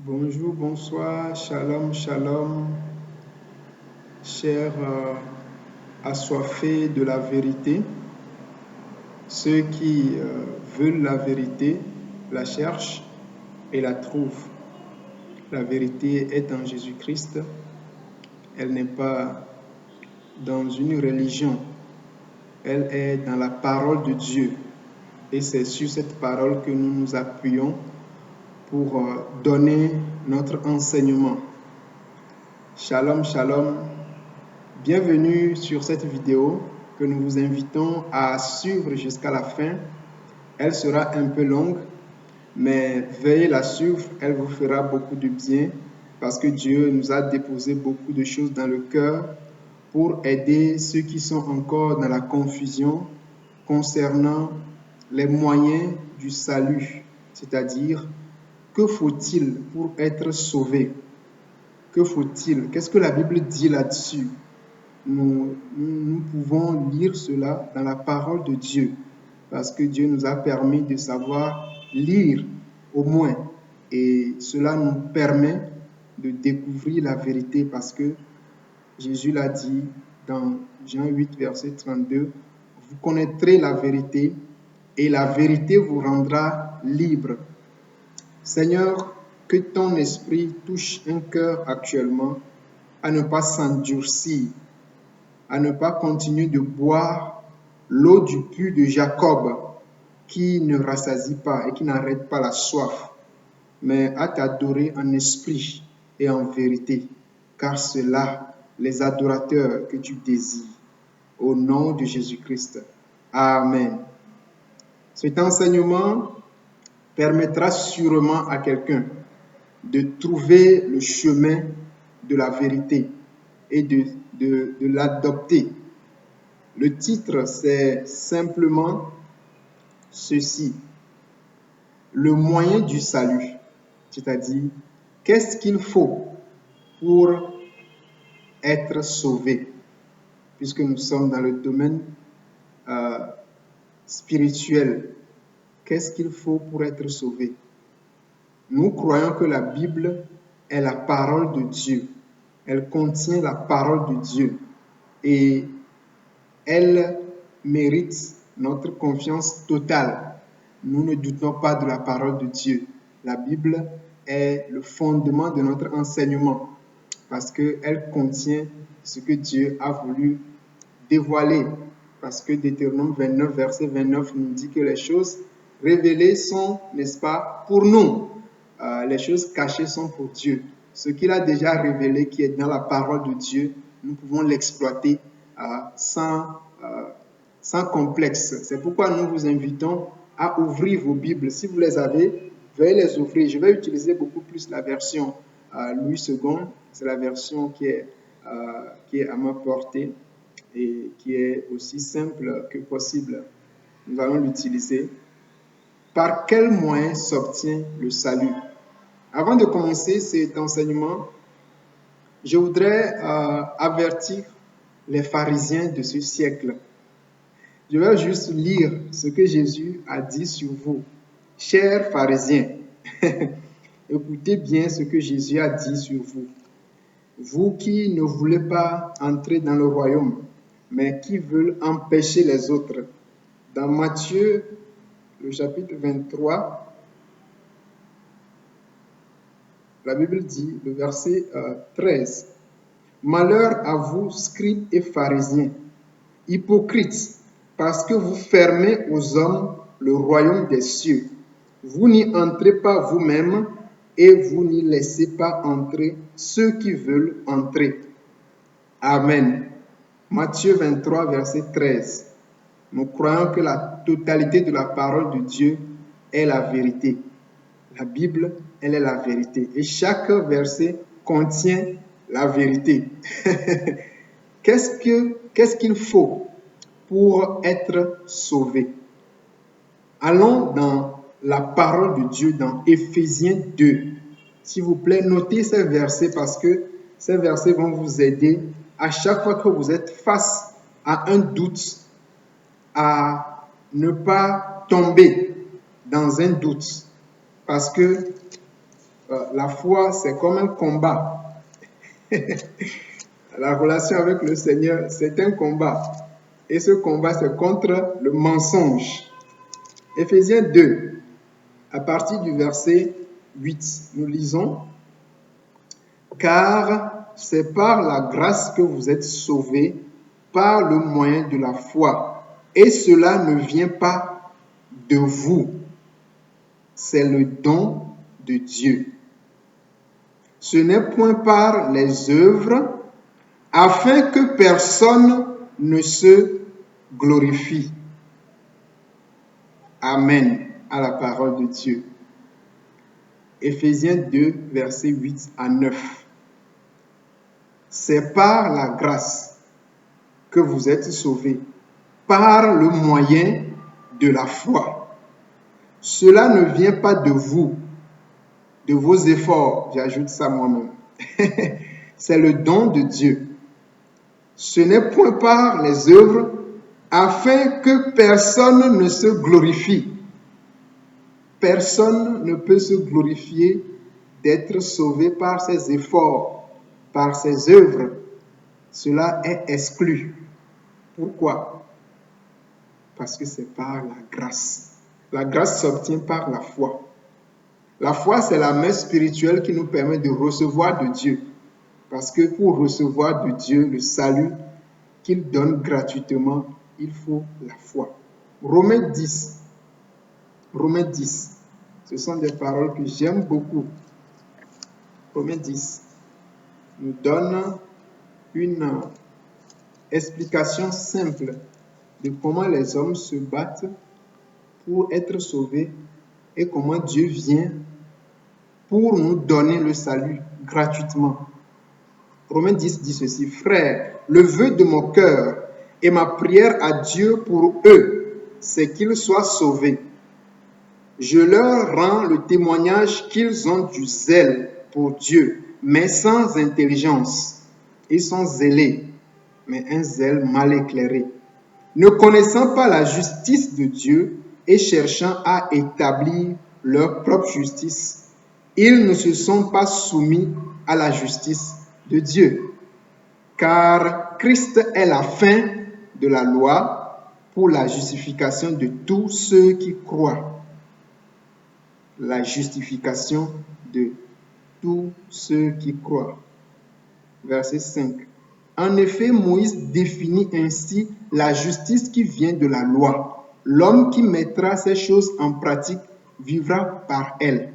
Bonjour, bonsoir, shalom, shalom, chers assoiffés de la vérité. Ceux qui veulent la vérité la cherchent et la trouvent. La vérité est en Jésus-Christ. Elle n'est pas dans une religion. Elle est dans la parole de Dieu. Et c'est sur cette parole que nous nous appuyons pour donner notre enseignement. Shalom, shalom. Bienvenue sur cette vidéo que nous vous invitons à suivre jusqu'à la fin. Elle sera un peu longue, mais veuillez la suivre, elle vous fera beaucoup de bien parce que Dieu nous a déposé beaucoup de choses dans le cœur pour aider ceux qui sont encore dans la confusion concernant les moyens du salut, c'est-à-dire que faut-il pour être sauvé? Que faut-il? Qu'est-ce que la Bible dit là-dessus? Nous pouvons lire cela dans la parole de Dieu, parce que Dieu nous a permis de savoir lire au moins. Et cela nous permet de découvrir la vérité, parce que Jésus l'a dit dans Jean 8, verset 32, « Vous connaîtrez la vérité, et la vérité vous rendra libre. » Seigneur, que ton esprit touche un cœur actuellement à ne pas s'endurcir, à ne pas continuer de boire l'eau du puits de Jacob qui ne rassasie pas et qui n'arrête pas la soif, mais à t'adorer en esprit et en vérité, car c'est là les adorateurs que tu désires. Au nom de Jésus-Christ. Amen. Cet enseignement permettra sûrement à quelqu'un de trouver le chemin de la vérité et de l'adopter. Le titre, c'est simplement ceci: le moyen du salut, c'est-à-dire qu'est-ce qu'il faut pour être sauvé, puisque nous sommes dans le domaine spirituel. Qu'est-ce qu'il faut pour être sauvé? Nous croyons que la Bible est la parole de Dieu. Elle contient la parole de Dieu et elle mérite notre confiance totale. Nous ne doutons pas de la parole de Dieu. La Bible est le fondement de notre enseignement parce qu'elle contient ce que Dieu a voulu dévoiler. Parce que Deutéronome 29, verset 29 nous dit que les choses révélées sont, n'est-ce pas, pour nous. Les choses cachées sont pour Dieu. Ce qu'il a déjà révélé, qui est dans la parole de Dieu, nous pouvons l'exploiter sans complexe. C'est pourquoi nous vous invitons à ouvrir vos Bibles. Si vous les avez, veuillez les ouvrir. Je vais utiliser beaucoup plus la version Louis II. C'est la version qui est à ma portée et qui est aussi simple que possible. Nous allons l'utiliser. Par quel moyen s'obtient le salut? Avant de commencer cet enseignement, je voudrais avertir les pharisiens de ce siècle. Je vais juste lire ce que Jésus a dit sur vous. Chers pharisiens, écoutez bien ce que Jésus a dit sur vous. Vous qui ne voulez pas entrer dans le royaume, mais qui veulent empêcher les autres. Dans Matthieu, le chapitre 23, la Bible dit, le verset 13, « Malheur à vous, scribes et pharisiens, hypocrites, parce que vous fermez aux hommes le royaume des cieux. Vous n'y entrez pas vous-même et vous n'y laissez pas entrer ceux qui veulent entrer. » Amen. Matthieu 23, verset 13. Nous croyons que la totalité de la parole de Dieu est la vérité. La Bible, elle est la vérité. Et chaque verset contient la vérité. Qu'est-ce qu'il faut pour être sauvé? Allons dans la parole de Dieu dans Éphésiens 2. S'il vous plaît, notez ces versets parce que ces versets vont vous aider à chaque fois que vous êtes face à un doute, à ne pas tomber dans un doute. Parce que la foi, c'est comme un combat. La relation avec le Seigneur, c'est un combat. Et ce combat, c'est contre le mensonge. Éphésiens 2, à partir du verset 8, nous lisons « Car c'est par la grâce que vous êtes sauvés, par le moyen de la foi. Et cela ne vient pas de vous. C'est le don de Dieu. Ce n'est point par les œuvres, afin que personne ne se glorifie. » Amen à la parole de Dieu. Éphésiens 2, versets 8 à 9. C'est par la grâce que vous êtes sauvés, par le moyen de la foi. Cela ne vient pas de vous, de vos efforts, j'ajoute ça moi-même. C'est le don de Dieu. Ce n'est point par les œuvres, afin que personne ne se glorifie. Personne ne peut se glorifier d'être sauvé par ses efforts, par ses œuvres. Cela est exclu. Pourquoi? Parce que c'est par la grâce. La grâce s'obtient par la foi. La foi, c'est la main spirituelle qui nous permet de recevoir de Dieu. Parce que pour recevoir de Dieu le salut qu'il donne gratuitement, il faut la foi. Romains 10. Romains 10. Ce sont des paroles que j'aime beaucoup. Romains 10 nous donne une explication simple de comment les hommes se battent pour être sauvés et comment Dieu vient pour nous donner le salut gratuitement. Romains 10 dit ceci: Frères, le vœu de mon cœur et ma prière à Dieu pour eux, c'est qu'ils soient sauvés. Je leur rends le témoignage qu'ils ont du zèle pour Dieu, mais sans intelligence. Ils sont zélés, mais un zèle mal éclairé. Ne connaissant pas la justice de Dieu et cherchant à établir leur propre justice, ils ne se sont pas soumis à la justice de Dieu. Car Christ est la fin de la loi pour la justification de tous ceux qui croient. La justification de tous ceux qui croient. Verset 5. En effet, Moïse définit ainsi la justice qui vient de la loi. L'homme qui mettra ces choses en pratique vivra par elles.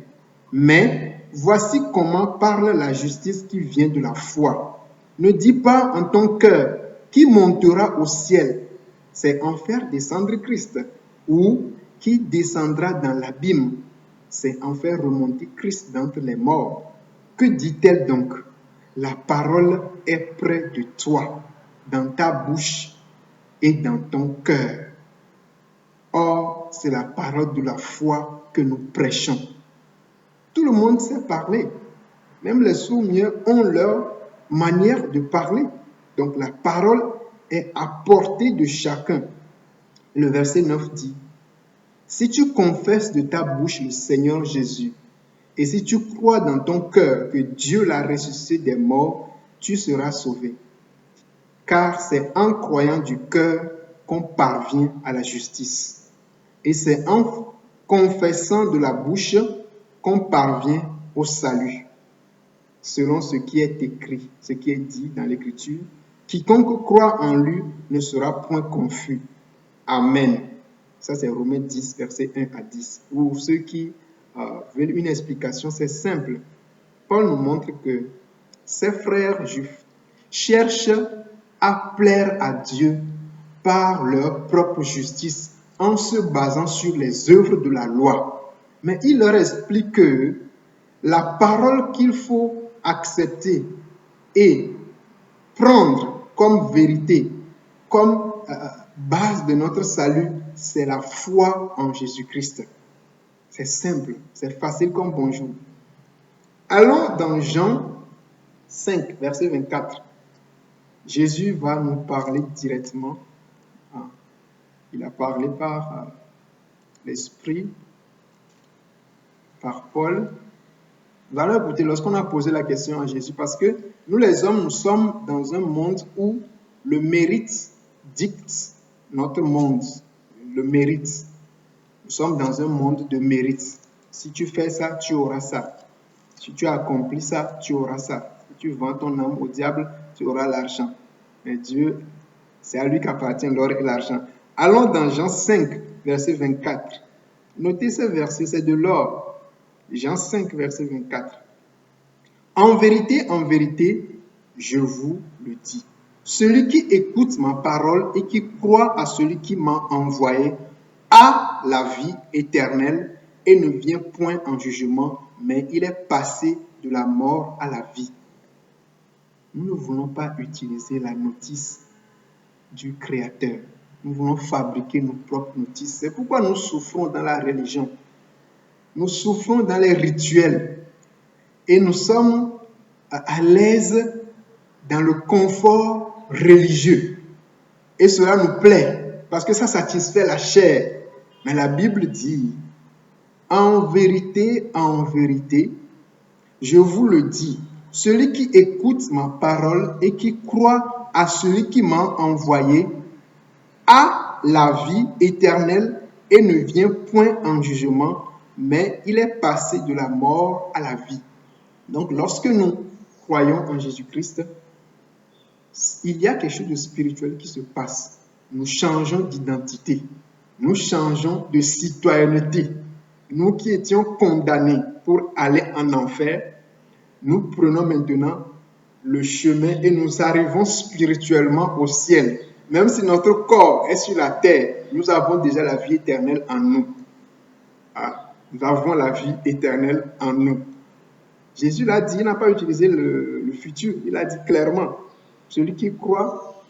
Mais voici comment parle la justice qui vient de la foi. Ne dis pas en ton cœur qui montera au ciel, c'est en faire descendre Christ, ou qui descendra dans l'abîme, c'est en faire remonter Christ d'entre les morts. Que dit-elle donc? La parole est près de toi, dans ta bouche et dans ton cœur. Or, c'est la parole de la foi que nous prêchons. Tout le monde sait parler. Même les sourds-muets ont leur manière de parler. Donc, la parole est à portée de chacun. Le verset 9 dit: Si tu confesses de ta bouche le Seigneur Jésus, et si tu crois dans ton cœur que Dieu l'a ressuscité des morts, tu seras sauvé. Car c'est en croyant du cœur qu'on parvient à la justice. Et c'est en confessant de la bouche qu'on parvient au salut. Selon ce qui est écrit, ce qui est dit dans l'Écriture, quiconque croit en lui ne sera point confus. Amen. Ça, c'est Romains 10, versets 1 à 10. Pour ceux qui veulent une explication, c'est simple. Paul nous montre que ses frères juifs cherchent à plaire à Dieu par leur propre justice en se basant sur les œuvres de la loi. Mais il leur explique que la parole qu'il faut accepter et prendre comme vérité, comme base de notre salut, c'est la foi en Jésus-Christ. C'est simple, c'est facile comme bonjour. Allons dans Jean 5, verset 24. Jésus va nous parler directement. Il a parlé par l'Esprit, par Paul. Vous allez écouter lorsqu'on a posé la question à Jésus, parce que nous les hommes, nous sommes dans un monde où le mérite dicte notre monde. Le mérite. Nous sommes dans un monde de mérite. Si tu fais ça, tu auras ça. Si tu accomplis ça, tu auras ça. Si tu vends ton âme au diable, tu auras l'argent. Mais Dieu, c'est à lui qu'appartient l'or et l'argent. Allons dans Jean 5, verset 24. Notez ce verset, c'est de l'or. Jean 5, verset 24. En vérité, je vous le dis. Celui qui écoute ma parole et qui croit à celui qui m'a envoyé a la vie éternelle et ne vient point en jugement, mais il est passé de la mort à la vie. Nous ne voulons pas utiliser la notice du Créateur. Nous voulons fabriquer nos propres notices. C'est pourquoi nous souffrons dans la religion. Nous souffrons dans les rituels. Et nous sommes à l'aise dans le confort religieux. Et cela nous plaît, parce que ça satisfait la chair. Mais la Bible dit, en vérité, je vous le dis, celui qui écoute ma parole et qui croit à celui qui m'a envoyé a la vie éternelle et ne vient point en jugement, mais il est passé de la mort à la vie. Donc, lorsque nous croyons en Jésus-Christ, il y a quelque chose de spirituel qui se passe. Nous changeons d'identité. Nous changeons de citoyenneté. Nous qui étions condamnés pour aller en enfer, nous prenons maintenant le chemin et nous arrivons spirituellement au ciel. Même si notre corps est sur la terre, nous avons déjà la vie éternelle en nous. Nous avons la vie éternelle en nous. Jésus l'a dit, il n'a pas utilisé le futur, il a dit clairement, celui qui croit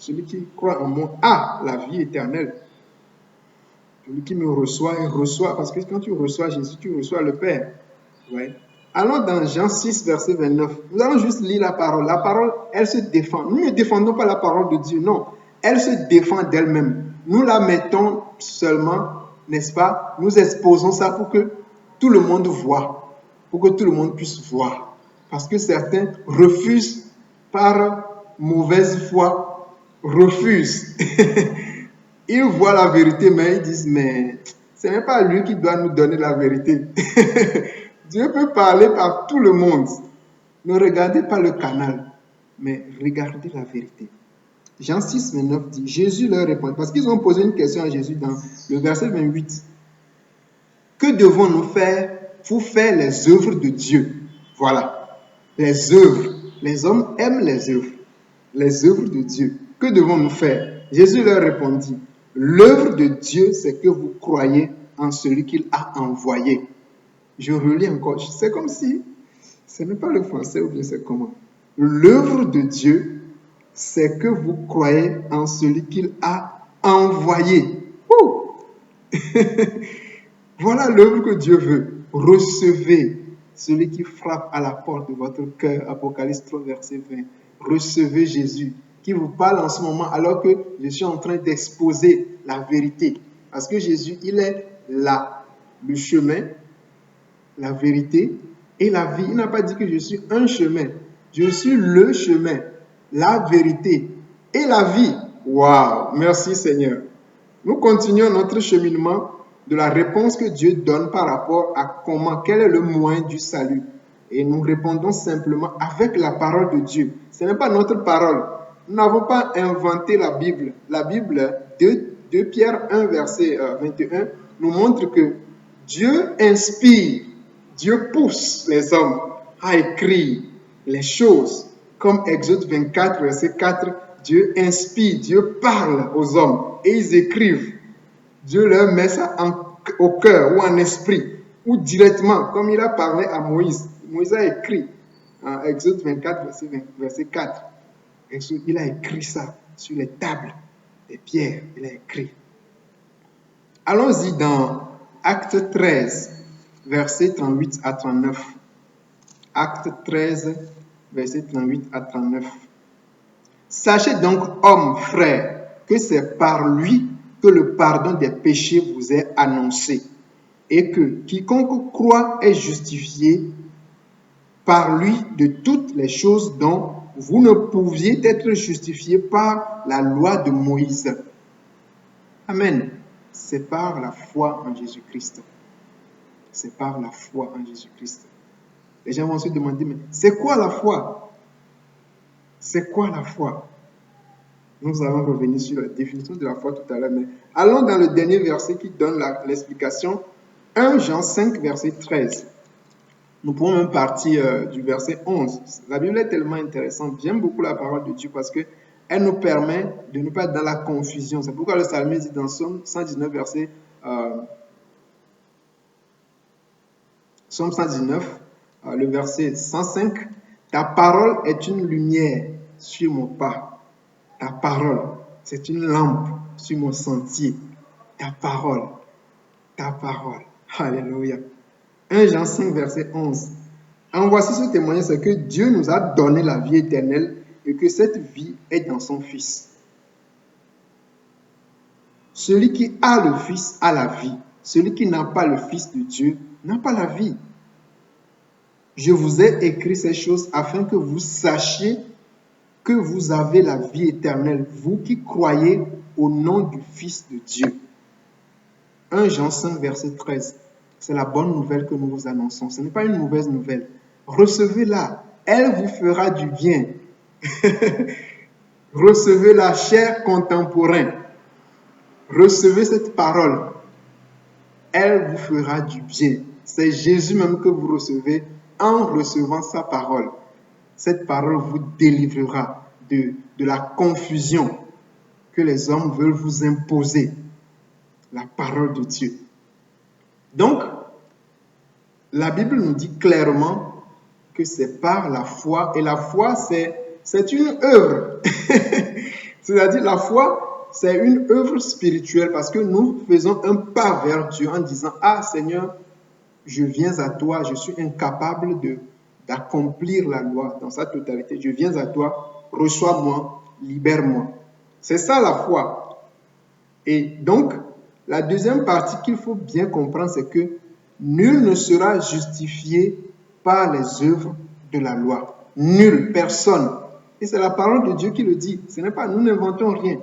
en moi a la vie éternelle. Celui qui me reçoit, il reçoit, parce que quand tu reçois Jésus, tu reçois le Père. Ouais. Allons dans Jean 6, verset 29. Nous allons juste lire la parole. La parole, elle se défend. Nous ne défendons pas la parole de Dieu, non. Elle se défend d'elle-même. Nous la mettons seulement, n'est-ce pas? Nous exposons ça pour que tout le monde voit, pour que tout le monde puisse voir. Parce que certains refusent par mauvaise foi, refusent. Ils voient la vérité, mais ils disent, mais ce n'est pas lui qui doit nous donner la vérité. Dieu peut parler par tout le monde. Ne regardez pas le canal, mais regardez la vérité. Jean 6, 29 dit, Jésus leur répond, parce qu'ils ont posé une question à Jésus dans le verset 28. Que devons-nous faire pour faire les œuvres de Dieu? Voilà, les œuvres. Les hommes aiment les œuvres de Dieu. Que devons-nous faire? Jésus leur répondit, l'œuvre de Dieu, c'est que vous croyez en celui qu'il a envoyé. Je relis encore, c'est comme si, ce n'est pas le français ou bien c'est comment. L'œuvre de Dieu, c'est que vous croyez en celui qu'il a envoyé. Voilà l'œuvre que Dieu veut. Recevez celui qui frappe à la porte de votre cœur. Apocalypse 3, verset 20. Recevez Jésus qui vous parle en ce moment alors que je suis en train d'exposer la vérité. Parce que Jésus, il est là, le chemin, la vérité et la vie. Il n'a pas dit que je suis un chemin. Je suis le chemin, la vérité et la vie. Waouh! Merci Seigneur. Nous continuons notre cheminement de la réponse que Dieu donne par rapport à quel est le moyen du salut. Et nous répondons simplement avec la parole de Dieu. Ce n'est pas notre parole. Nous n'avons pas inventé la Bible. La Bible, 2 Pierre 1, verset 21, nous montre que Dieu inspire, Dieu pousse les hommes à écrire les choses. Comme Exode 24, verset 4, Dieu inspire, Dieu parle aux hommes et ils écrivent. Dieu leur met ça au cœur ou en esprit, ou directement, comme il a parlé à Moïse. Moïse a écrit, en Exode 24, verset 4. Il a écrit ça sur les tables des pierres. Il a écrit. Allons-y dans Acte 13, verset 38 à 39. Acte 13, verset 38 à 39. Sachez donc, hommes, frères, que c'est par lui que le pardon des péchés vous est annoncé, et que quiconque croit est justifié par lui de toutes les choses dont vous ne pouviez être justifiés par la loi de Moïse. Amen. C'est par la foi en Jésus-Christ. C'est par la foi en Jésus-Christ. Les gens vont se demander, mais c'est quoi la foi? C'est quoi la foi? Nous allons revenir sur la définition de la foi tout à l'heure, mais allons dans le dernier verset qui donne l'explication. 1 Jean 5, verset 13. Nous pouvons même partir du verset 11. La Bible est tellement intéressante. J'aime beaucoup la parole de Dieu parce qu'elle nous permet de ne pas être dans la confusion. C'est pourquoi le psalmiste dit dans Psaume 119, Psaume 119, le verset 105, « Ta parole est une lumière sur mon pas. Ta parole, c'est une lampe sur mon sentier. Ta parole, ta parole. » Alléluia. 1 Jean 5, verset 11. En voici ce témoignage, c'est que Dieu nous a donné la vie éternelle et que cette vie est dans son Fils. Celui qui a le Fils a la vie. Celui qui n'a pas le Fils de Dieu n'a pas la vie. Je vous ai écrit ces choses afin que vous sachiez que vous avez la vie éternelle, vous qui croyez au nom du Fils de Dieu. 1 Jean 5, verset 13. C'est la bonne nouvelle que nous vous annonçons. Ce n'est pas une mauvaise nouvelle. Recevez-la. Elle vous fera du bien. Recevez-la, chers contemporains. Recevez cette parole. Elle vous fera du bien. C'est Jésus même que vous recevez en recevant sa parole. Cette parole vous délivrera de la confusion que les hommes veulent vous imposer. La parole de Dieu. Donc, la Bible nous dit clairement que c'est par la foi. Et la foi, c'est une œuvre. C'est-à-dire, la foi, c'est une œuvre spirituelle parce que nous faisons un pas vers Dieu en disant, « Ah Seigneur, je viens à toi, je suis incapable d'accomplir la loi dans sa totalité. Je viens à toi, reçois-moi, libère-moi. » C'est ça la foi. Et donc, la deuxième partie qu'il faut bien comprendre, c'est que nul ne sera justifié par les œuvres de la loi. Nul, personne. Et c'est la parole de Dieu qui le dit. Ce n'est pas, nous n'inventons rien.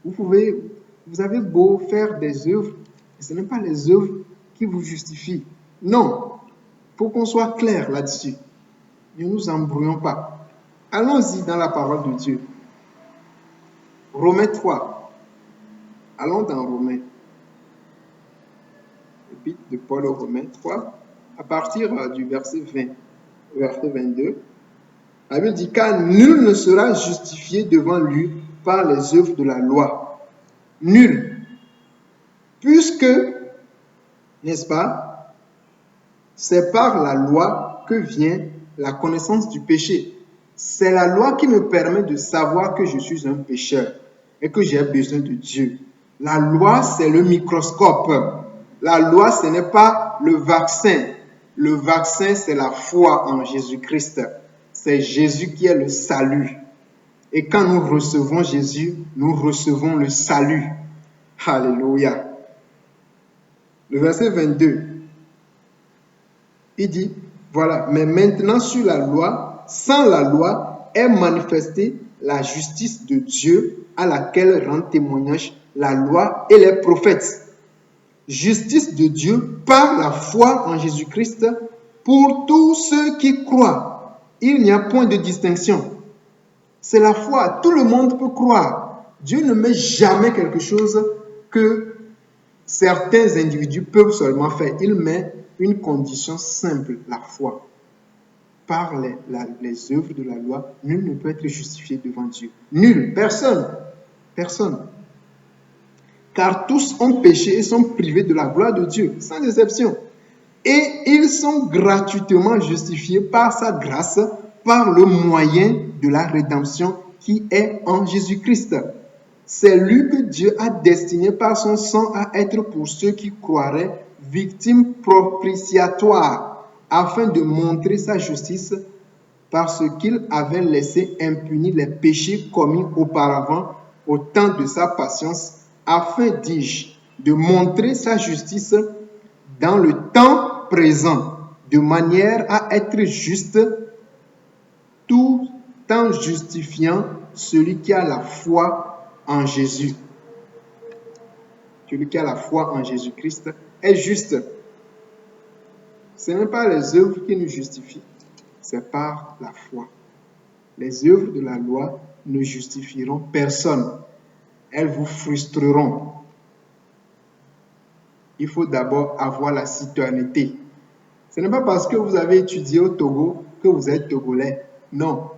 Vous avez beau faire des œuvres, et ce n'est pas les œuvres qui vous justifient. Non. Il faut qu'on soit clair là-dessus. Ne nous embrouillons pas. Allons-y dans la parole de Dieu. Romains 3. Allons dans Romains. L'épître de Paul aux Romains 3, à partir du verset 20, verset 22. La Bible dit, « Car nul ne sera justifié devant lui par les œuvres de la loi. » Nul. Puisque, n'est-ce pas, c'est par la loi que vient la connaissance du péché. C'est la loi qui me permet de savoir que je suis un pécheur et que j'ai besoin de Dieu. La loi, c'est le microscope. La loi, ce n'est pas le vaccin. Le vaccin, c'est la foi en Jésus-Christ. C'est Jésus qui est le salut. Et quand nous recevons Jésus, nous recevons le salut. Alléluia. Le verset 22, il dit, voilà, mais maintenant sur la loi, sans la loi, est manifestée la justice de Dieu à laquelle rendent témoignage la loi et les prophètes. Justice de Dieu par la foi en Jésus-Christ pour tous ceux qui croient. Il n'y a point de distinction. C'est la foi. Tout le monde peut croire. Dieu ne met jamais quelque chose que certains individus peuvent seulement faire. Il met une condition simple, la foi. Par les œuvres de la loi, nul ne peut être justifié devant Dieu. Nul, personne. Personne. Car tous ont péché et sont privés de la gloire de Dieu, sans exception. Et ils sont gratuitement justifiés par sa grâce, par le moyen de la rédemption qui est en Jésus-Christ. C'est lui que Dieu a destiné par son sang à être pour ceux qui croiraient victime propitiatoire, afin de montrer sa justice parce qu'il avait laissé impunis les péchés commis auparavant au temps de sa patience, afin, dis-je, de montrer sa justice dans le temps présent, de manière à être juste, tout en justifiant celui qui a la foi en Jésus. Celui qui a la foi en Jésus-Christ est juste. Ce n'est pas les œuvres qui nous justifient, c'est par la foi. Les œuvres de la loi ne justifieront personne. Elles vous frustreront. Il faut d'abord avoir la citoyenneté. Ce n'est pas parce que vous avez étudié au Togo que vous êtes togolais. Non.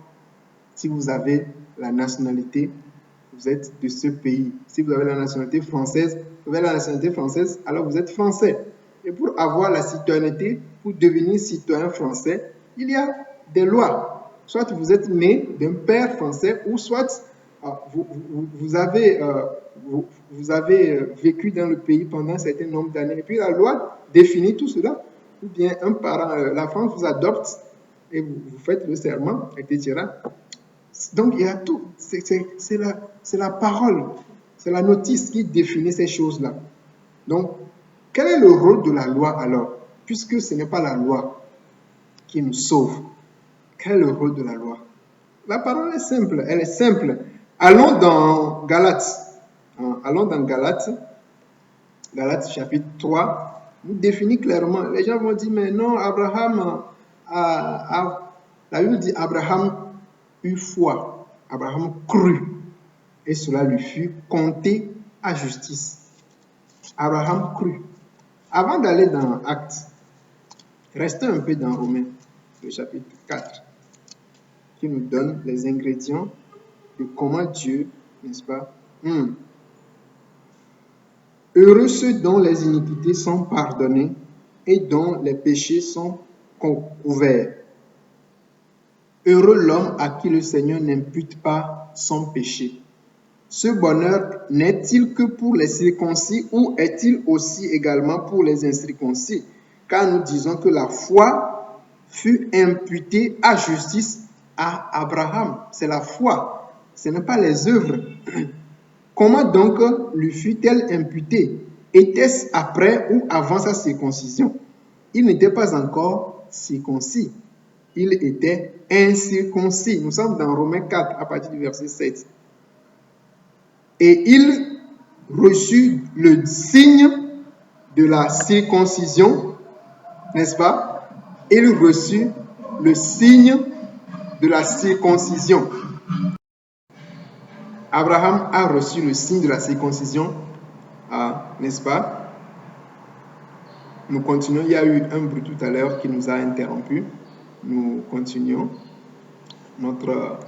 Si vous avez la nationalité, vous êtes de ce pays. Si vous avez la nationalité française, alors vous êtes français. Et pour avoir la citoyenneté, pour devenir citoyen français, il y a des lois. Soit vous êtes né d'un père français, ou soit vous avez vécu dans le pays pendant un certain nombre d'années. Et puis la loi définit tout cela. Ou bien un parent, la France vous adopte et vous faites le serment, etc. Donc, il y a tout. C'est la parole, c'est la notice qui définit ces choses-là. Donc, quel est le rôle de la loi alors? Puisque ce n'est pas la loi qui nous sauve. Quel est le rôle de la loi? La parole est simple, elle est simple. Allons dans Galates. Galates chapitre 3, nous définit clairement. Les gens vont dire, mais non, Abraham la Bible dit, Abraham eut foi. Abraham crut. Et cela lui fut compté à justice. Abraham crut. Avant d'aller dans Actes, restons un peu dans Romains, le chapitre 4, qui nous donne les ingrédients de comment Dieu, n'est-ce pas, heureux ceux dont les iniquités sont pardonnées et dont les péchés sont couverts. Heureux l'homme à qui le Seigneur n'impute pas son péché. Ce bonheur n'est-il que pour les circoncis ou est-il aussi également pour les incirconcis? Car nous disons que la foi fut imputée à justice à Abraham. C'est la foi, ce n'est pas les œuvres. Comment donc lui fut-elle imputée? Était-ce après ou avant sa circoncision? Il n'était pas encore circoncis. Il était incirconcis. Nous sommes dans Romains 4 à partir du verset 7. Et il reçut le signe de la circoncision, n'est-ce pas? Il reçut le signe de la circoncision. Abraham a reçu le signe de la circoncision, n'est-ce pas? Nous continuons. Il y a eu un bruit tout à l'heure qui nous a interrompu. Nous continuons notre